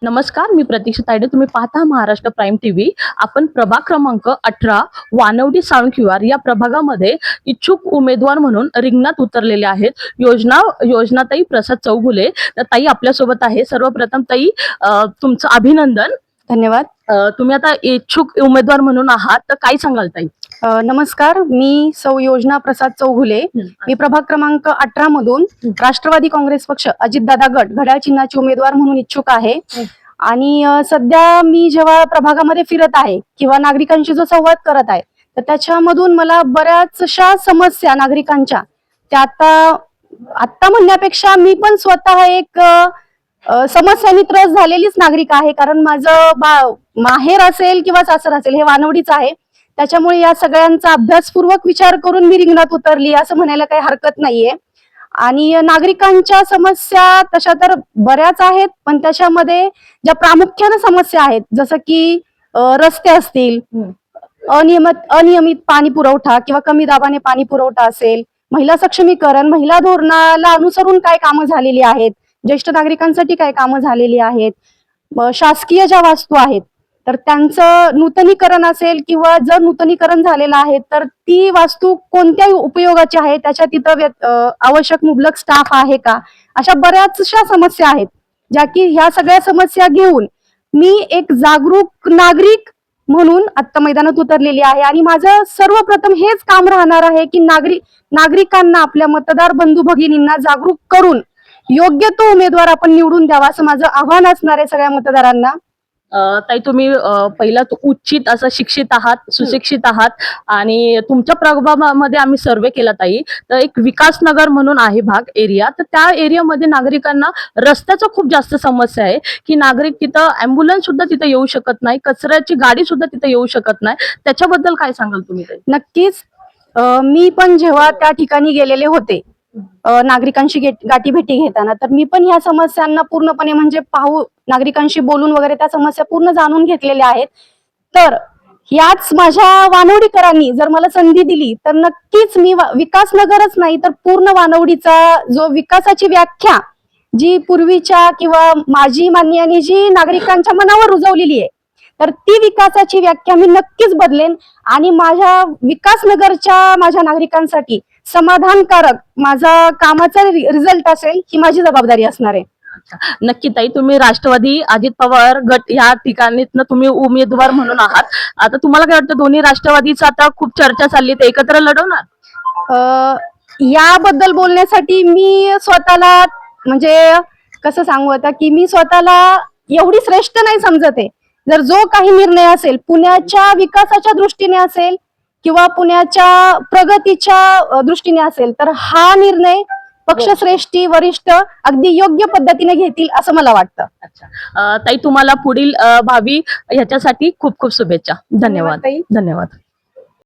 नमस्कार, मी प्रतीक्षा तायडे. तुम्ही पाहता महाराष्ट्र प्राईम टीव्ही. आपण प्रभाग क्रमांक 18 वानवडी साळुंखिवार या प्रभागामध्ये इच्छुक उमेदवार म्हणून रिंगणात उतरलेले आहेत. योजनाताई प्रसाद चौगुले. तर ताई आपल्यासोबत आहे. सर्वप्रथम ताई, तुमचं अभिनंदन. धन्यवाद. तुम्ही आता इच्छुक उमेदवार म्हणून आहात, तर काय सांगाल ताई? नमस्कार, मी सौ योजना प्रसाद चौगुले. मी प्रभाग क्रमांक 18 मधून राष्ट्रवादी काँग्रेस पक्ष अजितदादा गट घड्याळ चिन्हाचे उमेदवार म्हणून इच्छुक आहे. आणि सध्या मी जेव्हा प्रभागामध्ये फिरत आहे किंवा नागरिकांशी जो संवाद करत आहे, तर त्याच्यामधून मला बऱ्याचशा समस्या नागरिकांच्या त्या आता म्हणण्यापेक्षा मी पण स्वतः एक समस्यांनी त्रस्त झालेलीच नागरिक आहे. कारण माझं माहेर असेल किंवा सासर असेल हे वानवडीच आहे. त्याच्यामुळे या सगळ्यांचा अभ्यासपूर्वक विचार करून मी रिंगणात उतरली असं म्हणायला काही हरकत नाहीये. आणि नागरिकांच्या समस्या तशा तर बऱ्याच आहेत, पण त्याच्यामध्ये ज्या प्रामुख्याने समस्या आहेत, जसं की रस्ते असतील, अनियमित पाणी पुरवठा किंवा कमी दाबाने पाणी पुरवठा असेल, महिला सक्षमीकरण, महिला धोरणाला अनुसरून काय कामं झालेली आहेत, ज्येष्ठ नागरिकांसाठी काय कामं झालेली आहेत, शासकीय ज्या वास्तू आहेत तर त्यांचं नूतनीकरण असेल किंवा जर नूतनीकरण झालेलं आहे तर ती वास्तू कोणत्या उपयोगाची आहे, त्याच्या तिथं आवश्यक मुबलक स्टाफ आहे का, अशा बऱ्याचशा समस्या आहेत. ज्या की ह्या सगळ्या समस्या घेऊन मी एक जागरूक नागरिक म्हणून आता मैदानात उतरलेली आहे. आणि माझं सर्वप्रथम हेच काम राहणार आहे की नागरिकांना, आपल्या मतदार बंधू भगिनींना जागरूक करून योग्य तो उमेदवार आपण निवडून द्यावा, असं माझं आव्हान असणार आहे सगळ्या मतदारांना. ताई, तुम्ही पहिला उच्चित असं शिक्षित आहात, सुशिक्षित आहात, आणि तुमच्या प्रभागामध्ये आम्ही सर्वे केला ताई. तर एक विकासनगर म्हणून आहे भाग एरिया, तर त्या एरियामध्ये नागरिकांना रस्त्याचा खूप जास्त समस्या आहे की नागरिक तिथं ॲम्ब्युलन्स सुद्धा तिथं येऊ शकत नाही, कचऱ्याची गाडी सुद्धा तिथं येऊ शकत नाही. त्याच्याबद्दल काय सांगाल तुम्ही ताई? नक्कीच. मी पण जेव्हा त्या ठिकाणी गेलेले होते नागरिकांशी गाठीभेटी घेताना, तर मी पण ह्या समस्यांना पूर्णपणे म्हणजे नागरिकांशी बोलून वगैरे त्या समस्या पूर्ण जाणून घेतलेल्या आहेत. तर याच माझ्या वानवडीकरांनी जर मला संधी दिली तर नक्कीच मी विकासनगरच नाही तर पूर्ण वानवडीचा जो विकासाची व्याख्या जी पूर्वीच्या किंवा माजी मान्यांनी जी नागरिकांच्या मनावर रुजवलेली आहे, तर ती विकासाची व्याख्या मी नक्कीच बदलेन आणि माझ्या विकासनगरच्या माझ्या नागरिकांसाठी समाधानकारक माझा कामाचा रिझल्ट असेल ही माझी जबाबदारी असणार आहे. नक्की ताई, तुम्ही राष्ट्रवादी अजित पवार गट या ठिकाणी तुम्ही उमेदवार म्हणून आहात. आता तुम्हाला काय वाटतं, दोन्ही राष्ट्रवादीचं आता खूप चर्चा चालली, तर एकत्र लढवणार? याबद्दल बोलण्यासाठी मी स्वतःला म्हणजे कसं सांगू आता की मी स्वतःला एवढी श्रेष्ठ नाही समजत आहे. जर जो काही निर्णय असेल पुण्याच्या विकासाच्या दृष्टीने असेल किंवा पुण्याच्या प्रगतीच्या दृष्टीने असेल, तर हा निर्णय पक्षश्रेष्ठी वरिष्ठ अगदी योग्य पद्धतीने घेतील असं मला वाटतं. अच्छा ताई, तुम्हाला पुढील भावी ह्याच्यासाठी खूप खूप शुभेच्छा. धन्यवाद. ताई. धन्यवाद.